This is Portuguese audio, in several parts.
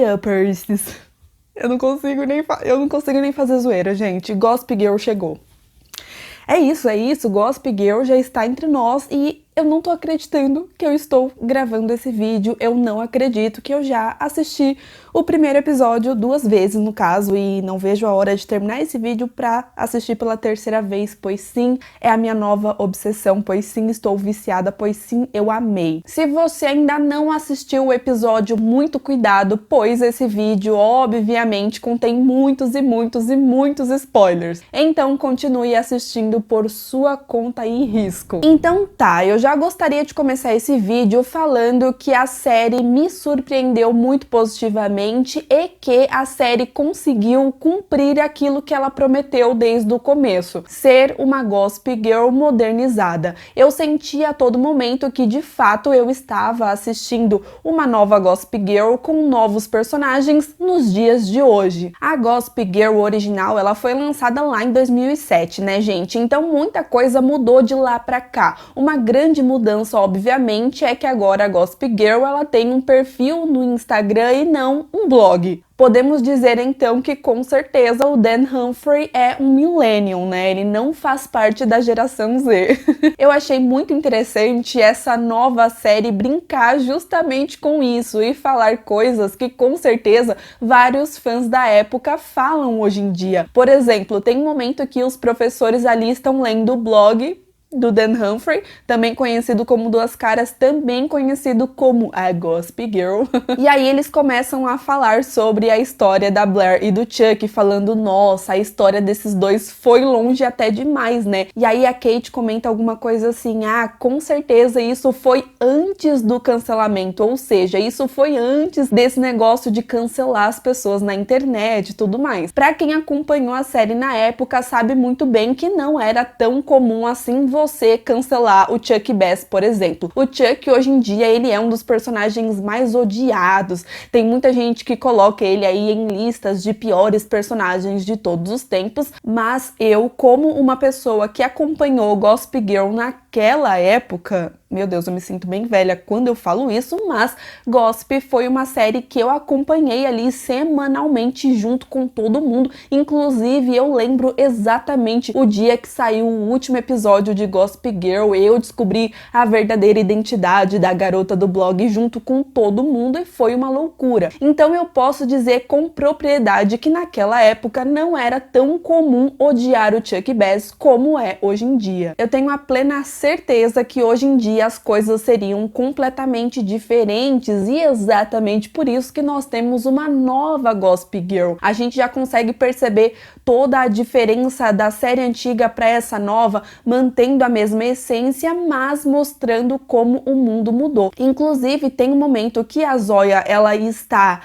uppers. Eu não consigo nem fazer zoeira, gente. Gossip Girl chegou. É isso, Gossip Girl já está entre nós e eu não tô acreditando que eu estou gravando esse vídeo, eu não acredito que eu já assisti o primeiro episódio 2 vezes, no caso, e não vejo a hora de terminar esse vídeo pra assistir pela terceira vez, pois sim, é a minha nova obsessão, pois sim, estou viciada, pois sim, eu amei. Se você ainda não assistiu o episódio, muito cuidado, pois esse vídeo, obviamente, contém muitos spoilers. Então, continue assistindo por sua conta e risco. Então tá, eu já gostaria de começar esse vídeo falando que a série me surpreendeu muito positivamente e que a série conseguiu cumprir aquilo que ela prometeu desde o começo, ser uma Gossip Girl modernizada. Eu senti a todo momento que de fato eu estava assistindo uma nova Gossip Girl com novos personagens nos dias de hoje. A Gossip Girl original, ela foi lançada lá em 2007, né, gente? Então muita coisa mudou de lá pra cá. Uma grande mudança, obviamente, é que agora a Gossip Girl ela tem um perfil no Instagram e não um blog. Podemos dizer então que com certeza o Dan Humphrey é um millennial, né? Ele não faz parte da geração Z. Eu achei muito interessante essa nova série brincar justamente com isso e falar coisas que com certeza vários fãs da época falam hoje em dia. Por exemplo, tem um momento que os professores ali estão lendo o blog do Dan Humphrey, também conhecido como Duas Caras, também conhecido como a Gossip Girl. E aí eles começam a falar sobre a história da Blair e do Chuck, falando, nossa, a história desses dois foi longe até demais, né? E aí a Kate comenta alguma coisa assim, com certeza isso foi antes do cancelamento, ou seja, isso foi antes desse negócio de cancelar as pessoas na internet e tudo mais. Pra quem acompanhou a série na época, sabe muito bem que não era tão comum assim você cancelar o Chuck Bass, por exemplo. O Chuck, hoje em dia, ele é um dos personagens mais odiados. Tem muita gente que coloca ele aí em listas de piores personagens de todos os tempos, mas eu, como uma pessoa que acompanhou Gossip Girl naquela época, meu Deus, eu me sinto bem velha quando eu falo isso, mas Gossip foi uma série que eu acompanhei ali semanalmente junto com todo mundo. Inclusive, eu lembro exatamente o dia que saiu o último episódio de Gossip Girl. Eu descobri a verdadeira identidade da garota do blog junto com todo mundo e foi uma loucura. Então eu posso dizer com propriedade que naquela época não era tão comum odiar o Chuck Bass como é hoje em dia. Eu tenho a plena certeza que hoje em dia as coisas seriam completamente diferentes e exatamente por isso que nós temos uma nova Gossip Girl. A gente já consegue perceber toda a diferença da série antiga para essa nova, mantendo a mesma essência, mas mostrando como o mundo mudou. Inclusive, tem um momento que a Zoya, ela está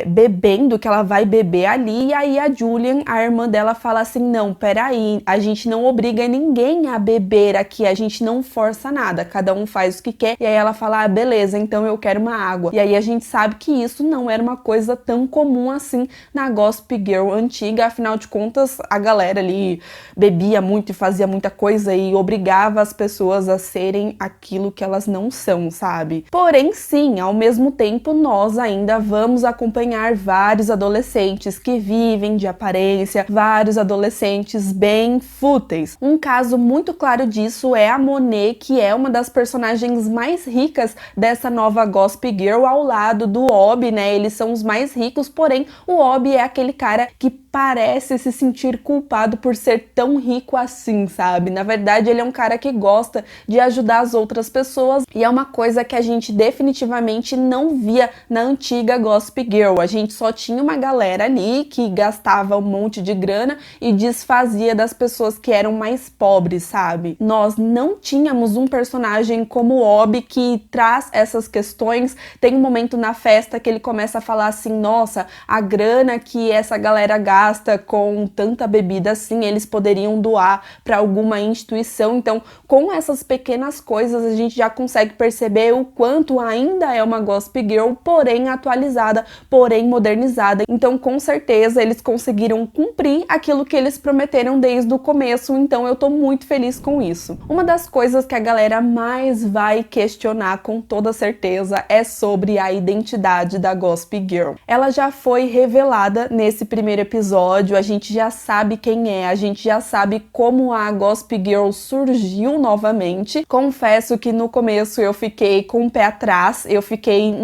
bebendo, que ela vai beber ali, e aí a Julian, a irmã dela, fala assim, não, peraí, a gente não obriga ninguém a beber aqui, a gente não força nada, cada um faz o que quer, e aí ela fala, beleza, então eu quero uma água, e aí a gente sabe que isso não era uma coisa tão comum assim na Gossip Girl antiga, afinal de contas, a galera ali bebia muito e fazia muita coisa e obrigava as pessoas a serem aquilo que elas não são, sabe? Porém, sim, ao mesmo tempo, nós ainda vamos acompanhar vários adolescentes que vivem de aparência, vários adolescentes bem fúteis. Um caso muito claro disso é a Monet, que é uma das personagens mais ricas dessa nova Gossip Girl, ao lado do Obi, né? Eles são os mais ricos, porém o Obi é aquele cara que parece se sentir culpado por ser tão rico assim, sabe? Na verdade, ele é um cara que gosta de ajudar as outras pessoas e é uma coisa que a gente definitivamente não via na antiga Gossip Girl. A gente só tinha uma galera ali que gastava um monte de grana e desfazia das pessoas que eram mais pobres, sabe? Nós não tínhamos um personagem como o Obi que traz essas questões. Tem um momento na festa que ele começa a falar assim, nossa, a grana que essa galera gasta gasta com tanta bebida assim, eles poderiam doar para alguma instituição. Então, com essas pequenas coisas, a gente já consegue perceber o quanto ainda é uma Gossip Girl, porém atualizada, porém modernizada. Então, com certeza, eles conseguiram cumprir aquilo que eles prometeram desde o começo, então eu tô muito feliz com isso. Uma das coisas que a galera mais vai questionar, com toda certeza, é sobre a identidade da Gossip Girl. Ela já foi revelada nesse primeiro episódio, a gente já sabe quem é, a gente já sabe como a Gossip Girl surgiu novamente. Confesso que no começo eu fiquei com o pé atrás, eu fiquei,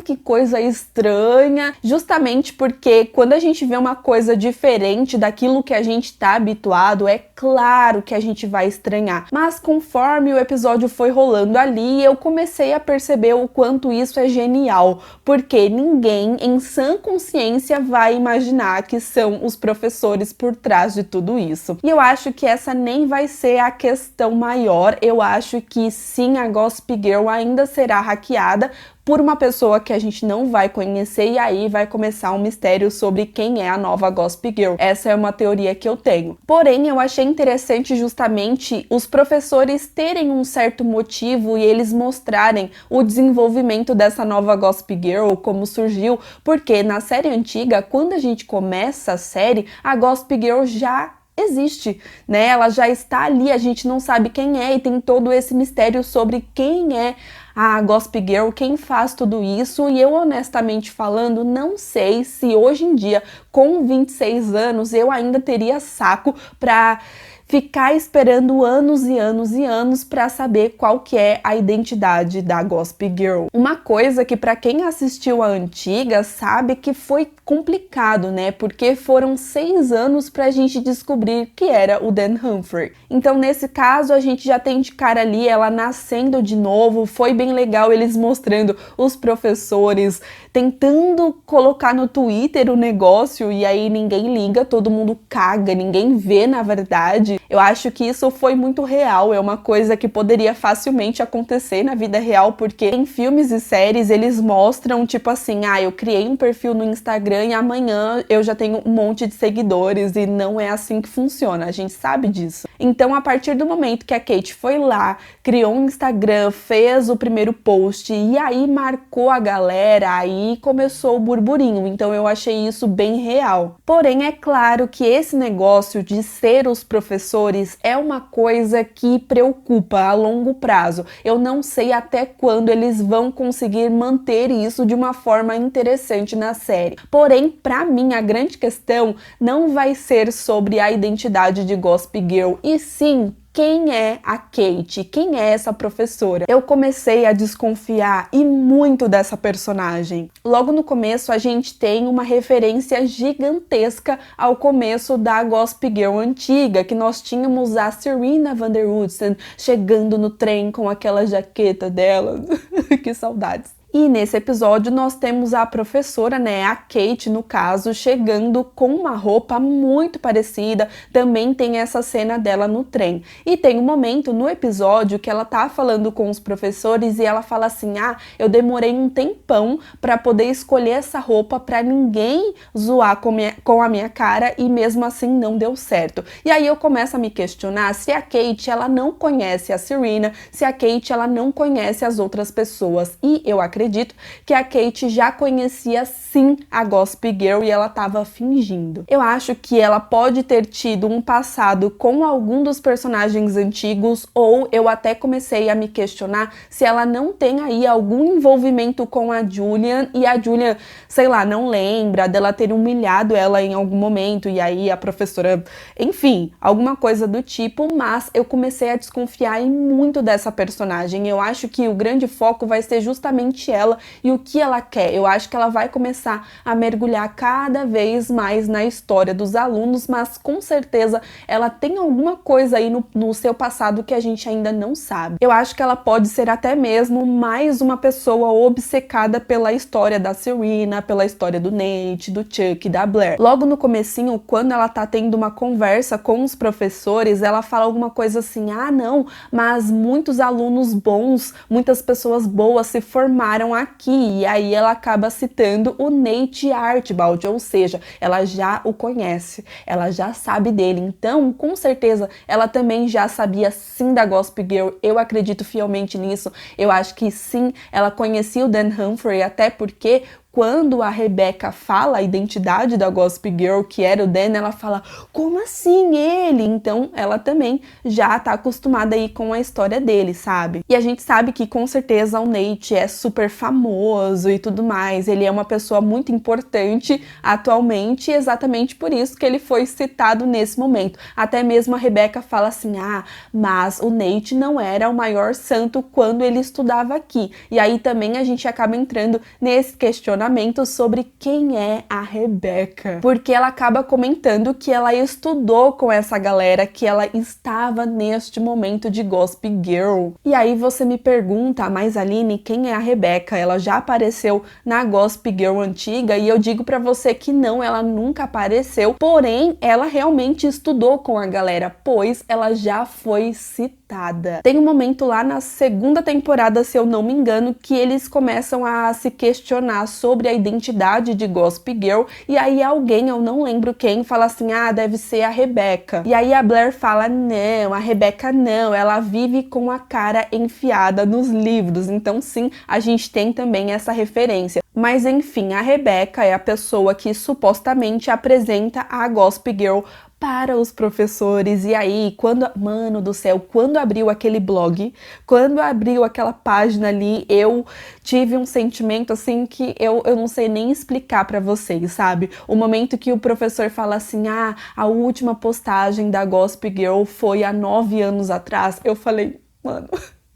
que coisa estranha, justamente porque quando a gente vê uma coisa diferente daquilo que a gente tá habituado, é claro que a gente vai estranhar. Mas conforme o episódio foi rolando ali, eu comecei a perceber o quanto isso é genial, porque ninguém em sã consciência vai imaginar que são os professores por trás de tudo isso. E eu acho que essa nem vai ser a questão maior, eu acho que sim, a Gossip Girl ainda será hackeada por uma pessoa que a gente não vai conhecer, e aí vai começar um mistério sobre quem é a nova Gossip Girl. Essa é uma teoria que eu tenho. Porém, eu achei interessante justamente os professores terem um certo motivo e eles mostrarem o desenvolvimento dessa nova Gossip Girl, como surgiu, porque na série antiga, quando a gente começa a série, a Gossip Girl já existe, né? Ela já está ali, a gente não sabe quem é e tem todo esse mistério sobre quem é a Gossip Girl, quem faz tudo isso, e eu honestamente falando, não sei se hoje em dia, com 26 anos, eu ainda teria saco pra ficar esperando anos e anos e anos para saber qual que é a identidade da Gossip Girl. Uma coisa que para quem assistiu a antiga sabe que foi complicado, né? Porque foram 6 anos pra gente descobrir que era o Dan Humphrey. Então, nesse caso, a gente já tem de cara ali ela nascendo de novo. Foi bem legal eles mostrando os professores tentando colocar no Twitter o negócio e aí ninguém liga, todo mundo caga, ninguém vê na verdade. Eu acho que isso foi muito real, é uma coisa que poderia facilmente acontecer na vida real, porque em filmes e séries eles mostram tipo assim, eu criei um perfil no Instagram e amanhã eu já tenho um monte de seguidores, e não é assim que funciona, a gente sabe disso. Então, a partir do momento que a Kate foi lá, criou um Instagram, fez o primeiro post e aí marcou a galera, aí começou o burburinho. Então eu achei isso bem real. Porém, é claro que esse negócio de ser os professores é uma coisa que preocupa a longo prazo. Eu não sei até quando eles vão conseguir manter isso de uma forma interessante na série. Porém, pra mim, a grande questão não vai ser sobre a identidade de Gossip Girl, e sim quem é a Kate, quem é essa professora. Eu comecei a desconfiar e muito dessa personagem. Logo no começo a gente tem uma referência gigantesca ao começo da Gossip Girl antiga, que nós tínhamos a Serena van der Woodsen chegando no trem com aquela jaqueta dela. Que saudades. E nesse episódio nós temos a professora, né, a Kate no caso, chegando com uma roupa muito parecida. Também tem essa cena dela no trem. E tem um momento no episódio que ela tá falando com os professores e ela fala assim, eu demorei um tempão pra poder escolher essa roupa pra ninguém zoar com a minha cara, e mesmo assim não deu certo. E aí eu começo a me questionar se a Kate, ela não conhece a Serena, se a Kate, ela não conhece as outras pessoas. E eu acredito que a Kate já conhecia sim a Gossip Girl e ela tava fingindo. Eu acho que ela pode ter tido um passado com algum dos personagens antigos, ou eu até comecei a me questionar se ela não tem aí algum envolvimento com a Julian, e a Julian, sei lá, não lembra dela ter humilhado ela em algum momento, e aí a professora, enfim, alguma coisa do tipo. Mas eu comecei a desconfiar muito dessa personagem. Eu acho que o grande foco vai ser justamente ela e o que ela quer. Eu acho que ela vai começar a mergulhar cada vez mais na história dos alunos, mas com certeza ela tem alguma coisa aí no seu passado que a gente ainda não sabe. Eu acho que ela pode ser até mesmo mais uma pessoa obcecada pela história da Serena, pela história do Nate, do Chuck e da Blair. Logo no comecinho, quando ela tá tendo uma conversa com os professores, ela fala alguma coisa assim, não, mas muitos alunos bons, muitas pessoas boas se formaram formaram aqui. E aí ela acaba citando o Nate Archibald, ou seja, ela já o conhece, ela já sabe dele. Então, com certeza, ela também já sabia sim da Gossip Girl. Eu acredito fielmente nisso. Eu acho que sim, ela conhecia o Dan Humphrey, até porque quando a Rebecca fala a identidade da Gossip Girl, que era o Dan, ela fala, como assim ele? Então ela também já tá acostumada aí com a história dele, sabe? E a gente sabe que com certeza o Nate é super famoso e tudo mais, ele é uma pessoa muito importante atualmente, e exatamente por isso que ele foi citado nesse momento. Até mesmo a Rebecca fala assim, mas o Nate não era o maior santo quando ele estudava aqui. E aí também a gente acaba entrando nesse questionamento sobre quem é a Rebecca, porque ela acaba comentando que ela estudou com essa galera, que ela estava neste momento de Gossip Girl. E aí você me pergunta, mas Aline, quem é a Rebecca? Ela já apareceu na Gossip Girl antiga? E eu digo pra você que não, ela nunca apareceu, porém ela realmente estudou com a galera, pois ela já foi citada. Tem um momento lá na segunda temporada, se eu não me engano, que eles começam a se questionar sobre a identidade de Gossip Girl, e aí alguém, eu não lembro quem, fala assim, deve ser a Rebecca. E aí a Blair fala, não, a Rebecca não, ela vive com a cara enfiada nos livros. Então sim, a gente tem também essa referência. Mas enfim, a Rebecca é a pessoa que supostamente apresenta a Gossip Girl para os professores. E aí, mano do céu, quando abriu aquele blog, quando abriu aquela página ali, eu tive um sentimento assim que eu não sei nem explicar para vocês, sabe? O momento que o professor fala assim, a última postagem da Gossip Girl foi há 9 anos atrás, eu falei, mano,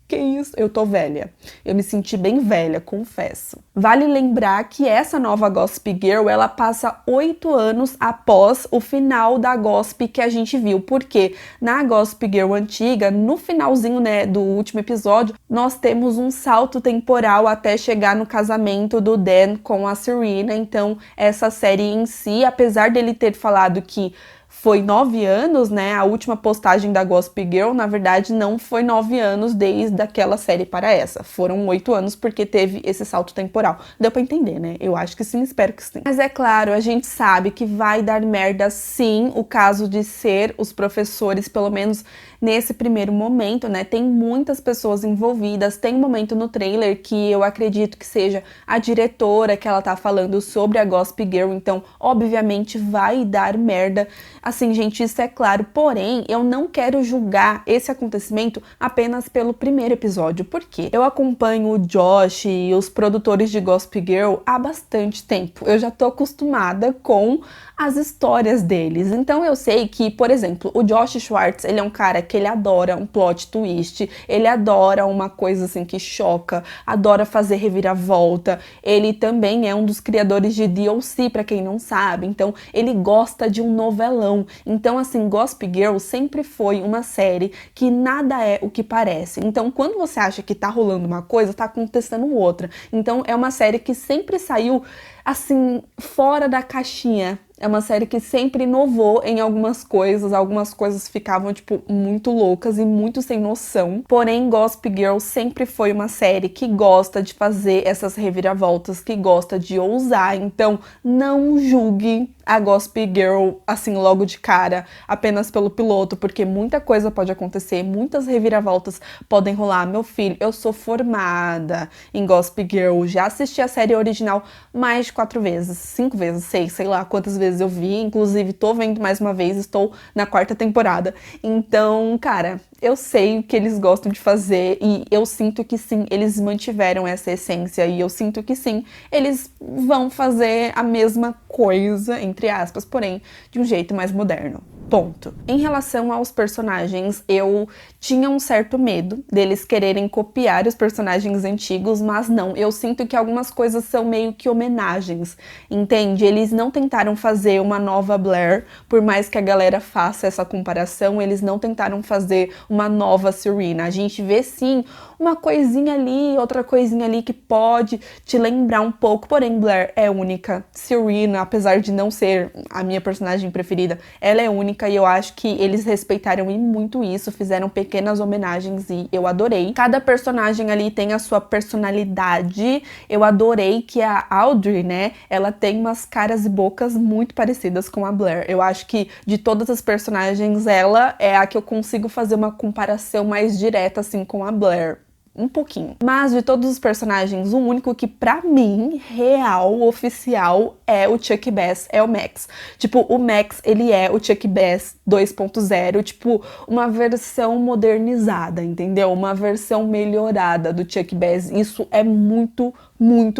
que isso? Eu tô velha. Eu me senti bem velha, confesso. Vale lembrar que essa nova Gossip Girl, ela passa 8 anos após o final da Gossip que a gente viu. Porque na Gossip Girl antiga, no finalzinho, né, do último episódio, nós temos um salto temporal até chegar no casamento do Dan com a Serena. Então, essa série em si, apesar dele ter falado que foi 9 anos, né? A última postagem da Gossip Girl, na verdade, não foi 9 anos desde aquela série para essa. Foram 8 anos porque teve esse salto temporal. Deu pra entender, né? Eu acho que sim, espero que sim. Mas é claro, a gente sabe que vai dar merda sim o caso de ser os professores, pelo menos nesse primeiro momento, né? Tem muitas pessoas envolvidas. Tem um momento no trailer que eu acredito que seja a diretora que ela tá falando sobre a Gossip Girl. Então, obviamente, vai dar merda. Assim, gente, isso é claro, porém, eu não quero julgar esse acontecimento apenas pelo primeiro episódio, porque eu acompanho o Josh e os produtores de Gossip Girl há bastante tempo. Eu já tô acostumada com as histórias deles, então eu sei que, por exemplo, o Josh Schwartz, ele é um cara que ele adora um plot twist, ele adora uma coisa assim que choca, adora fazer reviravolta, ele também é um dos criadores de DLC, pra quem não sabe, então ele gosta de um novelão. Então, assim, Gossip Girl sempre foi uma série que nada é o que parece. Então, quando você acha que tá rolando uma coisa, tá acontecendo outra. Então, é uma série que sempre saiu, assim, fora da caixinha. É uma série que sempre inovou em algumas coisas ficavam, tipo, muito loucas e muito sem noção. Porém, Gossip Girl sempre foi uma série que gosta de fazer essas reviravoltas, que gosta de ousar. Então, não julgue a Gossip Girl, assim, logo de cara, apenas pelo piloto, porque muita coisa pode acontecer, muitas reviravoltas podem rolar. Meu filho, eu sou formada em Gossip Girl, já assisti a série original mais de 4 vezes, 5 vezes, 6, sei lá quantas vezes eu vi, inclusive tô vendo mais uma vez, estou na 4ª temporada. Então, cara, eu sei o que eles gostam de fazer e eu sinto que sim, eles mantiveram essa essência e eu sinto que sim, eles vão fazer a mesma coisa, entre aspas, porém de um jeito mais moderno. Ponto. Em relação aos personagens, eu tinha um certo medo deles quererem copiar os personagens antigos, mas não, eu sinto que algumas coisas são meio que homenagens, entende? Eles não tentaram fazer uma nova Blair, por mais que a galera faça essa comparação, eles não tentaram fazer uma nova Serena. A gente vê sim uma coisinha ali, outra coisinha ali que pode te lembrar um pouco, porém Blair é única. Serena, apesar de não ser a minha personagem preferida, ela é única. temática e eu acho que eles respeitaram e muito isso, fizeram pequenas homenagens e eu adorei. Cada personagem ali tem a sua personalidade. Eu adorei que a Audrey, né, ela tem umas caras e bocas muito parecidas com a Blair. Eu acho que de todas as personagens, ela é a que eu consigo fazer uma comparação mais direta assim com a Blair. Um pouquinho. Mas de todos os personagens, o único que pra mim, real, oficial, é o Chuck Bass, é o Max. Tipo, o Max, ele é o Chuck Bass 2.0, tipo, uma versão modernizada, entendeu? Uma versão melhorada do Chuck Bass. Isso é muito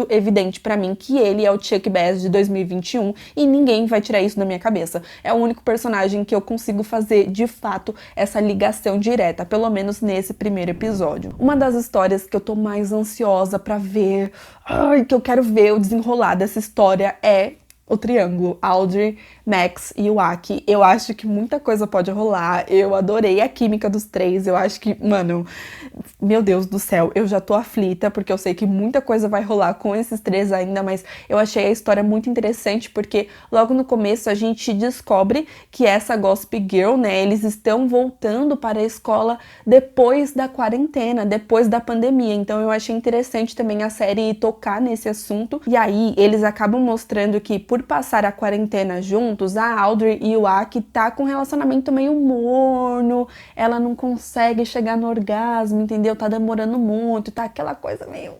evidente pra mim que ele é o Chuck Bass de 2021 e ninguém vai tirar isso da minha cabeça. É o único personagem que eu consigo fazer, de fato, essa ligação direta, pelo menos nesse primeiro episódio. Uma das histórias que eu tô mais ansiosa pra ver, que eu quero ver o desenrolar dessa história é o triângulo Audrey, Max e o Aki. Eu acho que muita coisa pode rolar. Eu adorei a química dos três. Eu acho que, mano, meu Deus do céu, eu já tô aflita porque eu sei que muita coisa vai rolar com esses três ainda, mas eu achei a história muito interessante porque logo no começo a gente descobre que essa Gossip Girl, né, eles estão voltando para a escola depois da quarentena, depois da pandemia. Então eu achei interessante também a série tocar nesse assunto. E aí eles acabam mostrando que por passar a quarentena juntos, a Audrey e o Aki tá com um relacionamento meio morno, ela não consegue chegar no orgasmo, entendeu? Tá demorando muito, tá aquela coisa meio...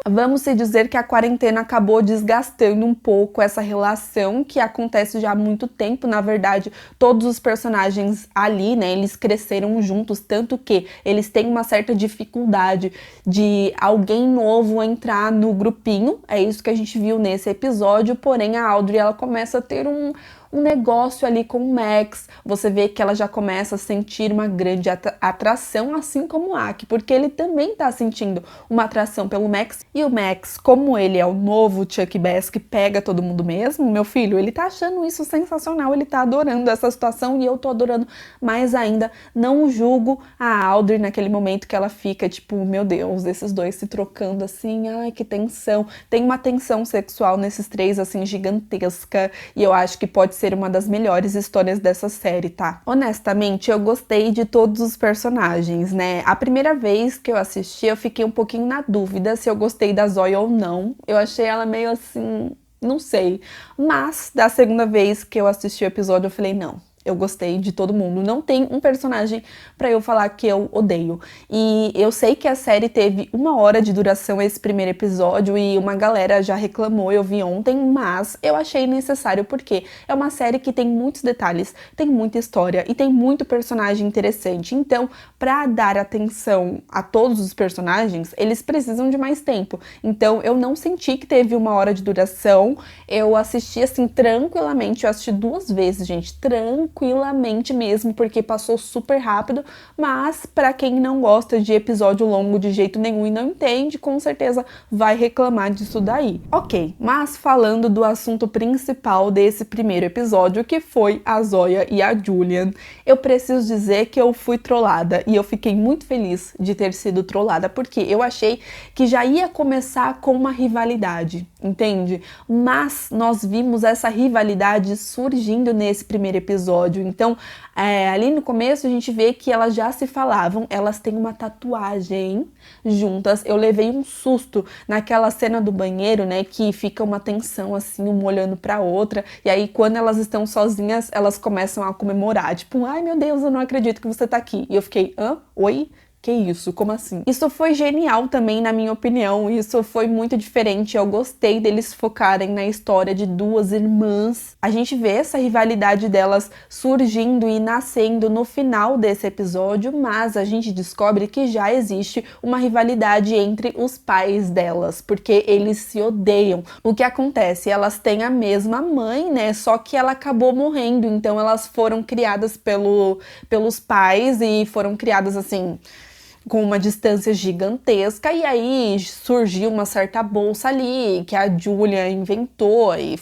Vamos se dizer que a quarentena acabou desgastando um pouco essa relação que acontece já há muito tempo. Na verdade, todos os personagens ali, né, eles cresceram juntos, tanto que eles têm uma certa dificuldade de alguém novo entrar no grupinho. É isso que a gente viu nesse episódio, porém a Audrey, ela começa a ter um negócio ali com o Max. Você vê que ela já começa a sentir uma grande atração, assim como o Aki, porque ele também tá sentindo uma atração pelo Max. E o Max, como ele é o novo Chuck Bass que pega todo mundo mesmo, meu filho, ele tá achando isso sensacional, ele tá adorando essa situação e eu tô adorando mais ainda. Não julgo a Audrey naquele momento que ela fica tipo, meu Deus, esses dois se trocando assim, ai que tensão. Tem uma tensão sexual nesses três assim gigantesca e eu acho que pode ser uma das melhores histórias dessa série, tá? Honestamente, eu gostei de todos os personagens, né? A primeira vez que eu assisti, eu fiquei um pouquinho na dúvida se eu gostei da Zoe ou não. Eu achei ela meio assim, não sei. Mas, da segunda vez que eu assisti o episódio, eu falei, não. Eu gostei de todo mundo. Não tem um personagem pra eu falar que eu odeio. E eu sei que a série teve 1 hora de duração esse primeiro episódio e uma galera já reclamou, eu vi ontem, mas eu achei necessário porque é uma série que tem muitos detalhes, tem muita história e tem muito personagem interessante. Então, pra dar atenção a todos os personagens, eles precisam de mais tempo. Então, eu não senti que teve 1 hora de duração. Eu assisti assim tranquilamente. Eu assisti 2 vezes, gente, tranquilamente mesmo, porque passou super rápido, mas pra quem não gosta de episódio longo de jeito nenhum e não entende, com certeza vai reclamar disso daí. Ok, mas falando do assunto principal desse primeiro episódio, que foi a Zoya e a Julian, eu preciso dizer que eu fui trollada e eu fiquei muito feliz de ter sido trollada, porque eu achei que já ia começar com uma rivalidade, entende? Mas nós vimos essa rivalidade surgindo nesse primeiro episódio. Então, ali no começo a gente vê que elas já se falavam, elas têm uma tatuagem juntas. Eu levei um susto naquela cena do banheiro, né, que fica uma tensão assim, uma olhando pra outra, e aí quando elas estão sozinhas, elas começam a comemorar, tipo, ai meu Deus, eu não acredito que você tá aqui. E eu fiquei, oi? Que isso? Como assim? Isso foi genial também, na minha opinião. Isso foi muito diferente. Eu gostei deles focarem na história de duas irmãs. A gente vê essa rivalidade delas surgindo e nascendo no final desse episódio, mas a gente descobre que já existe uma rivalidade entre os pais delas, porque eles se odeiam. O que acontece? Elas têm a mesma mãe, né? Só que ela acabou morrendo, então elas foram criadas pelos pais e foram criadas assim, com uma distância gigantesca, e aí surgiu uma certa bolsa ali que a Julia inventou e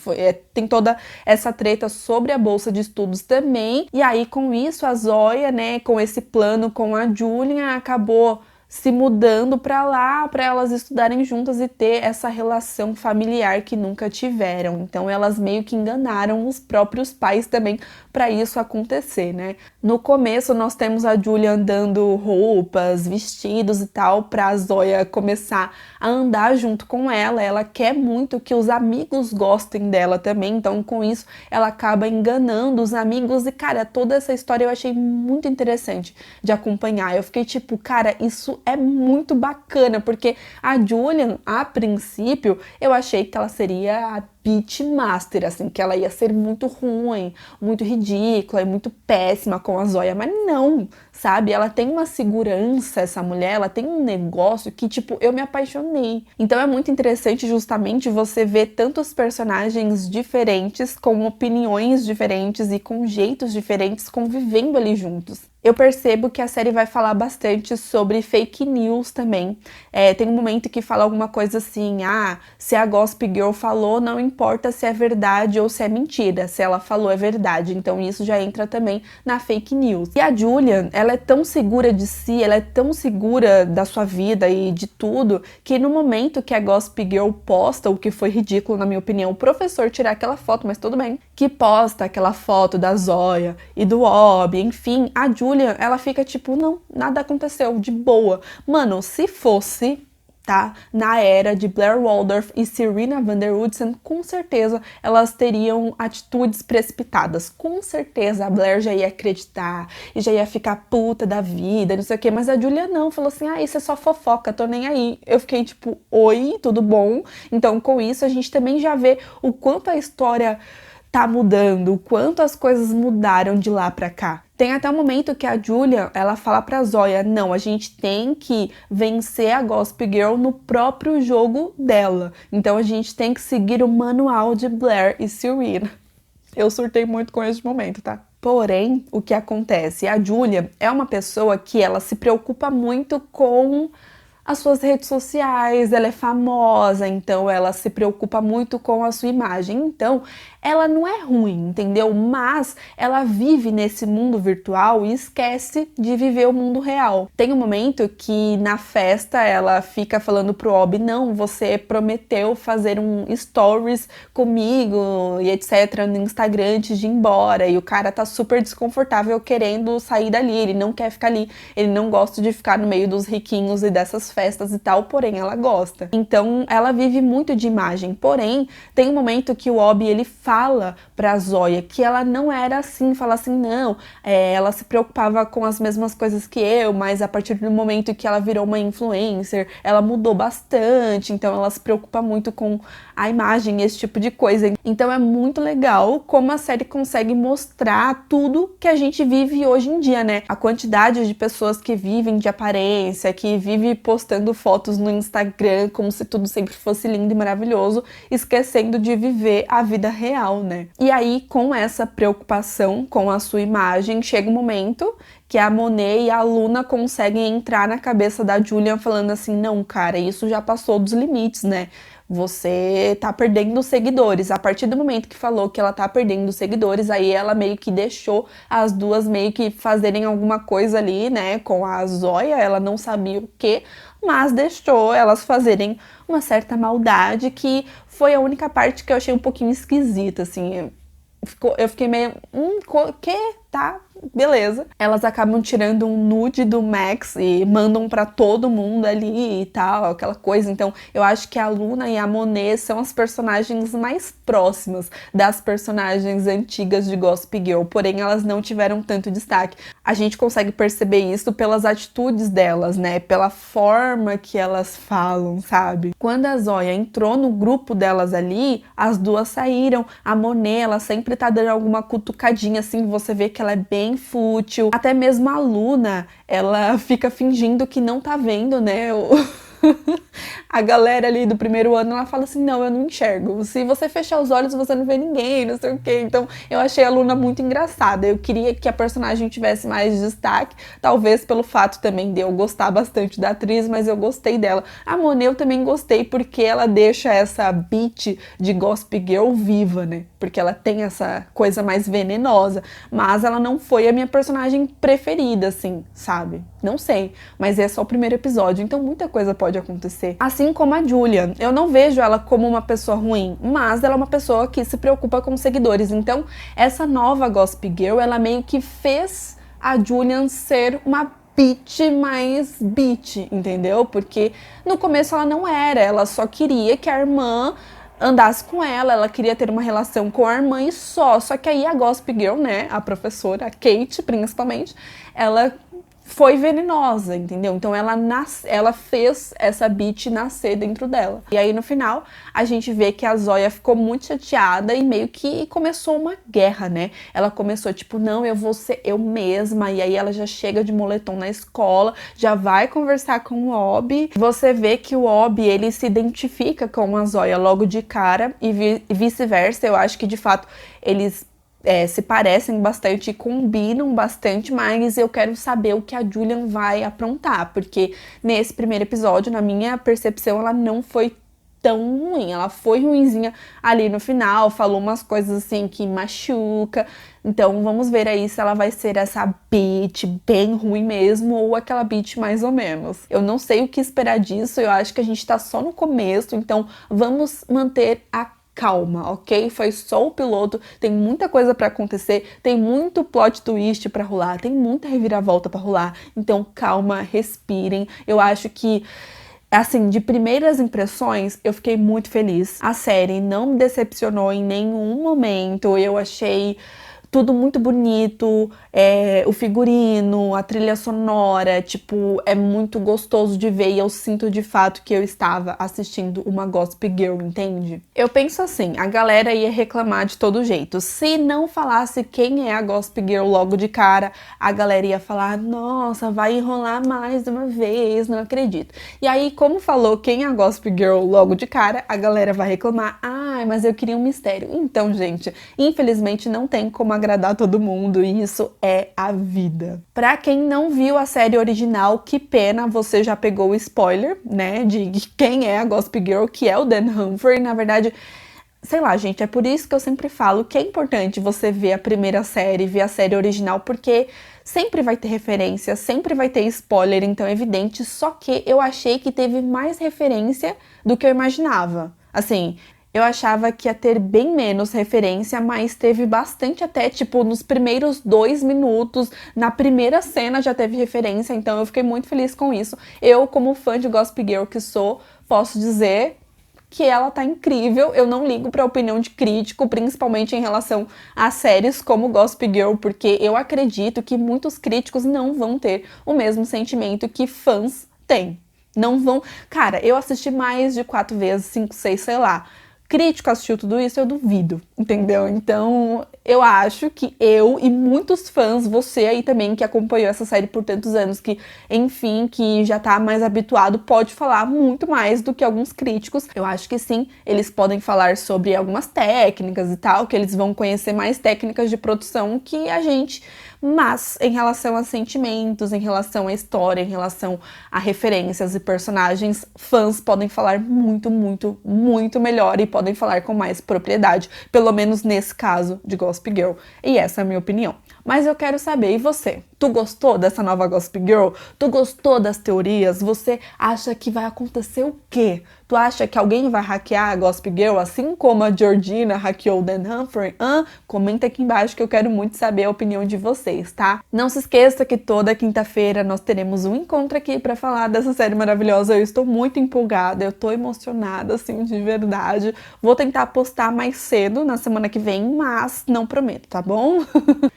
tem toda essa treta sobre a bolsa de estudos também. E aí com isso a Zoya, né, com esse plano com a Julia, acabou se mudando pra lá pra elas estudarem juntas e ter essa relação familiar que nunca tiveram. Então elas meio que enganaram os próprios pais também pra isso acontecer, né? No começo nós temos a Julia andando roupas, vestidos e tal, pra Zoya começar a andar junto com ela. Ela quer muito que os amigos gostem dela também, então com isso ela acaba enganando os amigos e, cara, toda essa história eu achei muito interessante de acompanhar. Eu fiquei tipo, cara, isso é muito bacana, porque a Julian, a princípio, eu achei que ela seria a Beach Master, assim, que ela ia ser muito ruim, muito ridícula e muito péssima com a Zoya, mas não, sabe? Ela tem uma segurança, essa mulher, ela tem um negócio que, tipo, eu me apaixonei. Então é muito interessante justamente você ver tantos personagens diferentes, com opiniões diferentes e com jeitos diferentes convivendo ali juntos. Eu percebo que a série vai falar bastante sobre fake news também. Tem um momento que fala alguma coisa assim, se a Gossip Girl falou, não importa se é verdade ou se é mentira. Se ela falou, é verdade. Então isso já entra também na fake news. E a Julian, ela é tão segura de si, ela é tão segura da sua vida e de tudo, que no momento que a Gossip Girl posta, o que foi ridículo na minha opinião, o professor tirar aquela foto, mas tudo bem, que posta aquela foto da Zoya e do Obi, enfim, a Julian, ela fica tipo, não, nada aconteceu, de boa. Mano, se fosse, tá, na era de Blair Waldorf e Serena van der Woodsen, com certeza elas teriam atitudes precipitadas. Com certeza a Blair já ia acreditar e já ia ficar puta da vida, não sei o que, mas a Julia não, falou assim, isso é só fofoca, tô nem aí. Eu fiquei tipo, oi, tudo bom? Então com isso a gente também já vê o quanto a história tá mudando, o quanto as coisas mudaram de lá pra cá. Tem até o momento que a Julia, ela fala pra Zoya, não, a gente tem que vencer a Gossip Girl no próprio jogo dela. Então a gente tem que seguir o manual de Blair e Serena. Eu surtei muito com esse momento, tá? Porém, o que acontece? A Julia é uma pessoa que ela se preocupa muito com as suas redes sociais, ela é famosa, então ela se preocupa muito com a sua imagem. Então, ela não é ruim, entendeu? Mas ela vive nesse mundo virtual e esquece de viver o mundo real. Tem um momento que na festa ela fica falando pro Obi, não, você prometeu fazer um stories comigo e etc no Instagram antes de ir embora, e o cara tá super desconfortável querendo sair dali, ele não quer ficar ali, ele não gosta de ficar no meio dos riquinhos e dessas festas e tal, porém ela gosta. Então ela vive muito de imagem, porém tem um momento que o Obi ele fala pra Zoya que ela não era assim, fala assim, não, ela se preocupava com as mesmas coisas que eu, mas a partir do momento que ela virou uma influencer, ela mudou bastante, então ela se preocupa muito com a imagem, esse tipo de coisa. Então é muito legal como a série consegue mostrar tudo que a gente vive hoje em dia, né? A quantidade de pessoas que vivem de aparência, que vive postando fotos no Instagram como se tudo sempre fosse lindo e maravilhoso, esquecendo de viver a vida real, né? E aí, com essa preocupação com a sua imagem, chega um momento que a Monet e a Luna conseguem entrar na cabeça da Julian falando assim, não, cara, isso já passou dos limites, né? Você tá perdendo seguidores. A partir do momento que falou que ela tá perdendo seguidores, aí ela meio que deixou as duas meio que fazerem alguma coisa ali, né, com a Zoya, ela não sabia o que, mas deixou elas fazerem uma certa maldade, que foi a única parte que eu achei um pouquinho esquisita, assim. Eu fiquei meio, que? Tá, beleza. Elas acabam tirando um nude do Max e mandam pra todo mundo ali e tal, aquela coisa. Então, eu acho que a Luna e a Monet são as personagens mais próximas das personagens antigas de Gossip Girl, porém elas não tiveram tanto destaque. A gente consegue perceber isso pelas atitudes delas, né? Pela forma que elas falam, sabe? Quando a Zoya entrou no grupo delas ali, as duas saíram. A Monet, ela sempre tá dando alguma cutucadinha, assim, você vê que ela é bem fútil. Até mesmo a Luna, ela fica fingindo que não tá vendo, né, A galera ali do primeiro ano, ela fala assim, não, eu não enxergo. Se você fechar os olhos, você não vê ninguém, não sei o quê. Então, eu achei a Luna muito engraçada. Eu queria que a personagem tivesse mais destaque, talvez pelo fato também de eu gostar bastante da atriz, mas eu gostei dela. A Monet eu também gostei, porque ela deixa essa beat de Gossip Girl viva, né? Porque ela tem essa coisa mais venenosa. Mas ela não foi a minha personagem preferida, assim, sabe? Não sei, mas é só o primeiro episódio, então muita coisa pode acontecer. Assim como a Julia, eu não vejo ela como uma pessoa ruim, mas ela é uma pessoa que se preocupa com os seguidores. Então, essa nova Gossip Girl, ela meio que fez a Julian ser uma bitch mais bitch, entendeu? Porque no começo ela não era, ela só queria que a irmã andasse com ela queria ter uma relação com a irmã e só que aí a Gossip Girl, né, a professora, a Kate principalmente, ela foi venenosa, entendeu? Então ela fez essa bitch nascer dentro dela. E aí no final a gente vê que a Zoya ficou muito chateada e meio que começou uma guerra, né? Ela começou tipo, não, eu vou ser eu mesma. E aí ela já chega de moletom na escola, já vai conversar com o Obi. Você vê que o Obi, ele se identifica com a Zoya logo de cara e vice-versa. Eu acho que de fato eles se parecem bastante, combinam bastante, mas eu quero saber o que a Julian vai aprontar, porque nesse primeiro episódio, na minha percepção, ela não foi tão ruim, ela foi ruinzinha ali no final, falou umas coisas assim que machuca, então vamos ver aí se ela vai ser essa bitch bem ruim mesmo, ou aquela bitch mais ou menos. Eu não sei o que esperar disso, eu acho que a gente tá só no começo, então vamos manter a calma, ok? Foi só o piloto, tem muita coisa pra acontecer, tem muito plot twist pra rolar, tem muita reviravolta pra rolar, então calma, respirem. Eu acho que, assim, de primeiras impressões, eu fiquei muito feliz. A série não me decepcionou em nenhum momento, eu achei tudo muito bonito, o figurino, a trilha sonora, tipo, é muito gostoso de ver e eu sinto de fato que eu estava assistindo uma Gossip Girl, entende? Eu penso assim, a galera ia reclamar de todo jeito. Se não falasse quem é a Gossip Girl logo de cara, a galera ia falar, nossa, vai enrolar mais uma vez, não acredito. E aí, como falou quem é a Gossip Girl logo de cara, a galera vai reclamar, mas eu queria um mistério. Então, gente, infelizmente não tem como agradar todo mundo e isso é a vida. Pra quem não viu a série original, que pena, você já pegou o spoiler, né, de quem é a Gossip Girl, que é o Dan Humphrey. Na verdade, sei lá, gente, é por isso que eu sempre falo que é importante você ver a primeira série, ver a série original, porque sempre vai ter referência, sempre vai ter spoiler, então é evidente, só que eu achei que teve mais referência do que eu imaginava. Assim, eu achava que ia ter bem menos referência, mas teve bastante até, tipo, nos primeiros 2 minutos, na primeira cena já teve referência, então eu fiquei muito feliz com isso. Eu, como fã de Gossip Girl que sou, posso dizer que ela tá incrível. Eu não ligo pra opinião de crítico, principalmente em relação a séries como Gossip Girl, porque eu acredito que muitos críticos não vão ter o mesmo sentimento que fãs têm. Não vão... Cara, eu assisti mais de 4 vezes, 5, 6, sei lá. Crítico assistiu tudo isso, eu duvido, entendeu? Então, eu acho que eu e muitos fãs, você aí também que acompanhou essa série por tantos anos, que, enfim, que já tá mais habituado, pode falar muito mais do que alguns críticos. Eu acho que sim, eles podem falar sobre algumas técnicas e tal, que eles vão conhecer mais técnicas de produção que a gente... Mas, em relação a sentimentos, em relação à história, em relação a referências e personagens, fãs podem falar muito, muito, muito melhor e podem falar com mais propriedade, pelo menos nesse caso de Gossip Girl. E essa é a minha opinião. Mas eu quero saber, e você? Tu gostou dessa nova Gossip Girl? Tu gostou das teorias? Você acha que vai acontecer o quê? Tu acha que alguém vai hackear a Gossip Girl assim como a Georgina hackeou o Dan Humphrey? Comenta aqui embaixo que eu quero muito saber a opinião de vocês, tá? Não se esqueça que toda quinta-feira nós teremos um encontro aqui pra falar dessa série maravilhosa. Eu estou muito empolgada, eu tô emocionada, assim, de verdade. Vou tentar postar mais cedo na semana que vem, mas não prometo, tá bom?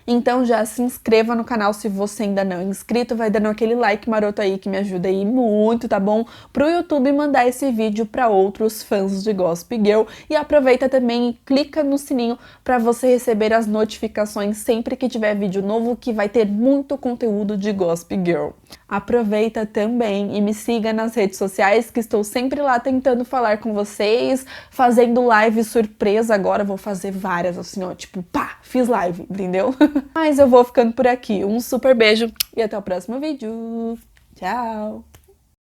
Então já se inscreva no canal se você ainda não é inscrito, vai dando aquele like maroto aí que me ajuda aí muito, tá bom? Pro YouTube mandar esse vídeo pra outros fãs de Gossip Girl. E aproveita também e clica no sininho pra você receber as notificações sempre que tiver vídeo novo, que vai ter muito conteúdo de Gossip Girl. Aproveita também e me siga nas redes sociais, que estou sempre lá tentando falar com vocês, fazendo live surpresa. Agora vou fazer várias, assim, ó, tipo, pá, fiz live, entendeu? Mas eu vou ficando por aqui. Um super beijo e até o próximo vídeo. Tchau!